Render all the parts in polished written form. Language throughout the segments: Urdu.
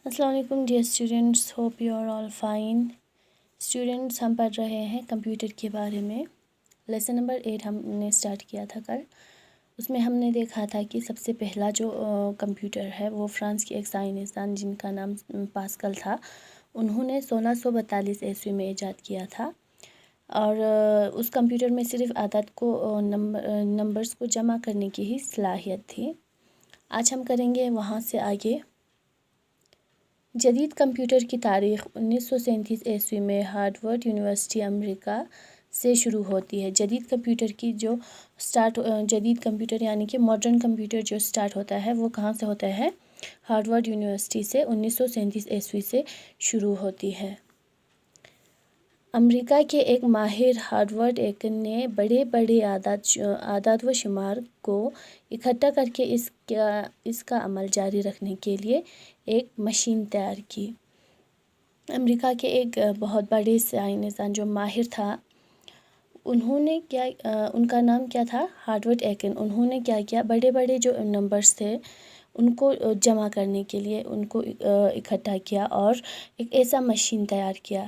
السلام علیکم dear students, hope you are all fine. Students, ہم پڑھ رہے ہیں کمپیوٹر کے بارے میں۔ لیسن نمبر 8 ہم نے اسٹارٹ کیا تھا کل۔ اس میں ہم نے دیکھا تھا کہ سب سے پہلا جو کمپیوٹر ہے وہ فرانس کے ایک سائنسدان جن کا نام پاسکل تھا، انہوں نے 1642 عیسوی میں ایجاد کیا تھا، اور اس کمپیوٹر میں صرف عدد کو نمبرز کو جمع کرنے کی ہی صلاحیت تھی۔ آج ہم کریں گے وہاں سے آگے۔ جدید کمپیوٹر کی تاریخ 1937 عیسوی میں ہارورڈ یونیورسٹی امریکہ سے شروع ہوتی ہے۔ جدید کمپیوٹر یعنی کہ ماڈرن کمپیوٹر جو سٹارٹ ہوتا ہے وہ کہاں سے ہوتا ہے؟ ہارورڈ یونیورسٹی سے 1937 عیسوی سے شروع ہوتی ہے۔ امریکہ کے ایک ماہر ہارورڈ ایکن نے بڑے بڑے اعداد و شمار کو اکٹھا کر کے اس کا عمل جاری رکھنے کے لیے ایک مشین تیار کی۔ امریکہ کے ایک بہت بڑے سائنسدان جو ماہر تھا، ان کا نام کیا تھا؟ Harvard Aiken. انہوں نے کیا کیا؟ بڑے بڑے جو نمبرز تھے ان کو جمع کرنے کے لیے ان کو اکٹھا کیا اور ایک ایسا مشین تیار کیا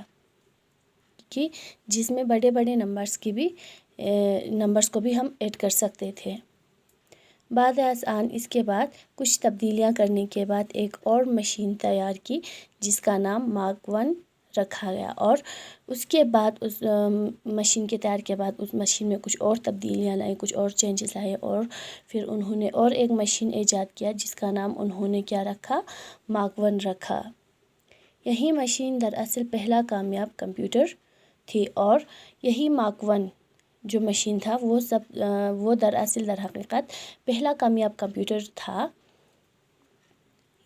کہ جس میں بڑے بڑے نمبرز کو بھی ہم ایڈ کر سکتے تھے۔ بعد ازاں اس کے بعد کچھ تبدیلیاں کرنے کے بعد ایک اور مشین تیار کی جس کا نام مارک 1 رکھا گیا، اور اس کے بعد اس مشین کے تیار کے بعد اس مشین میں کچھ اور تبدیلیاں لائیں، کچھ اور چینجز لائے، اور پھر انہوں نے اور ایک مشین ایجاد کیا جس کا نام انہوں نے کیا رکھا؟ مارک 1 رکھا۔ یہی مشین دراصل پہلا کامیاب کمپیوٹر تھی، اور یہی مارک 1 جو مشین تھا وہ در حقیقت پہلا کامیاب کمپیوٹر تھا۔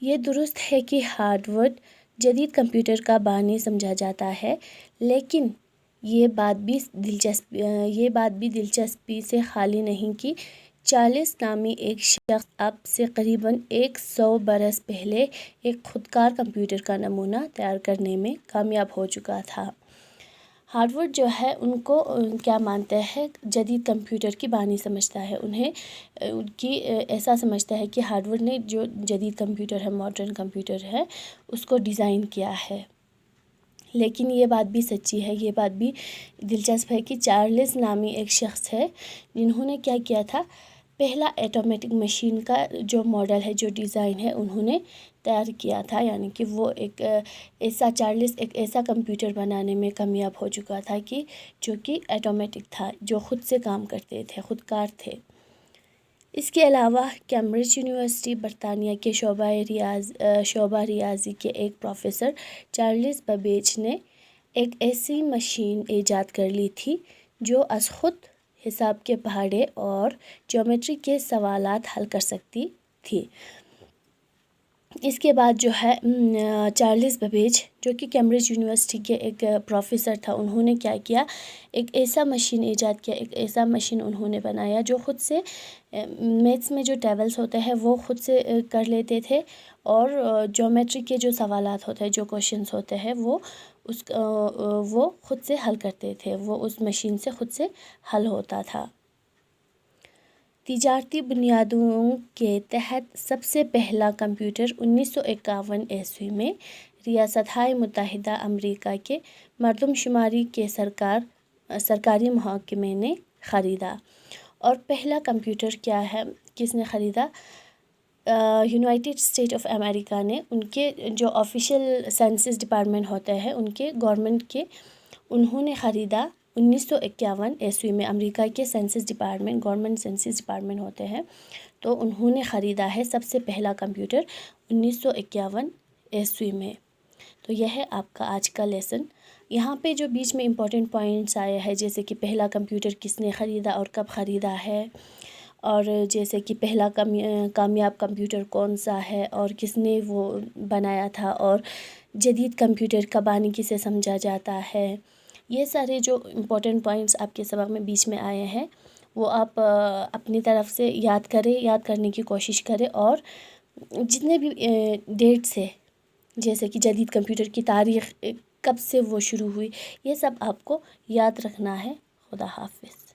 یہ درست ہے کہ ہارورڈ جدید کمپیوٹر کا بانی سمجھا جاتا ہے، لیکن یہ بات بھی دلچسپی سے خالی نہیں کہ چارلس نامی ایک شخص اب سے تقریباً 100 برس پہلے ایک خودکار کمپیوٹر کا نمونہ تیار کرنے میں کامیاب ہو چکا تھا۔ ہارورڈ جو ہے ان کو کیا مانتا ہے؟ جدید کمپیوٹر کی بانی سمجھتا ہے، ایسا سمجھتا ہے کہ ہارورڈ نے جو جدید کمپیوٹر ہے، ماڈرن کمپیوٹر ہے، اس کو ڈیزائن کیا ہے۔ لیکن یہ بات بھی سچی ہے، یہ بات بھی دلچسپ ہے کہ چارلس نامی ایک شخص ہے جنہوں نے کیا کیا تھا؟ پہلا ایٹومیٹک مشین کا جو ماڈل ہے، جو ڈیزائن ہے، انہوں نے تیار کیا تھا، یعنی کہ وہ چارلس ایک ایسا کمپیوٹر بنانے میں کامیاب ہو چکا تھا کہ جو کہ ایٹومیٹک تھا، جو خود سے کام کرتے تھے، خودکار تھے۔ اس کے علاوہ کیمبرج یونیورسٹی برطانیہ کے شعبہ ریاضی کے ایک پروفیسر چارلس ببیج نے ایک ایسی مشین ایجاد کر لی تھی جو از خود حساب کے پہاڑے اور جیومیٹری کے سوالات حل کر سکتی تھی۔ اس کے بعد جو ہے چارلس ببیج جو کہ کیمبرج یونیورسٹی کے ایک پروفیسر تھا، انہوں نے کیا کیا؟ ایک ایسا مشین ایجاد کیا، ایک ایسا مشین انہوں نے بنایا جو خود سے میتھس میں جو ٹیبلز ہوتے ہیں وہ خود سے کر لیتے تھے، اور جیومیٹری کے جو سوالات ہوتے ہیں، جو کوشچنس ہوتے ہیں وہ خود سے حل کرتے تھے، وہ اس مشین سے خود سے حل ہوتا تھا۔ تجارتی بنیادوں کے تحت سب سے پہلا کمپیوٹر 1951 عیسوی میں ریاستہائے متحدہ امریکہ کے مردم شماری کے سرکاری محکمے نے خریدا۔ اور پہلا کمپیوٹر کیا ہے، کس نے خریدا؟ یونائٹڈ اسٹیٹ آف امریکہ نے، ان کے جو آفیشیل سینسس ڈپارٹمنٹ ہوتے ہیں، ان کے گورنمنٹ کے، انہوں نے خریدا 1951 عیسوی میں۔ امریکہ کے census department, government census department ہوتے ہیں، تو انہوں نے خریدا ہے سب سے پہلا کمپیوٹر 1951 عیسوی میں۔ تو یہ ہے آپ کا آج کا لیسن۔ یہاں پہ جو بیچ میں امپورٹنٹ پوائنٹس آئے ہیں، جیسے کہ پہلا کمپیوٹر کس نے خریدا اور کب خریدا ہے، اور جیسے کہ پہلا کامیاب کمپیوٹر کون سا ہے اور کس نے وہ بنایا تھا، اور جدید کمپیوٹر کا بانی کسے سمجھا جاتا ہے، یہ سارے جو امپورٹنٹ پوائنٹس آپ کے سبق میں بیچ میں آئے ہیں وہ آپ اپنی طرف سے یاد کرنے کی کوشش کریں، اور جتنے بھی ڈیٹس ہے، جیسے کہ جدید کمپیوٹر کی تاریخ کب سے وہ شروع ہوئی، یہ سب آپ کو یاد رکھنا ہے۔ خدا حافظ۔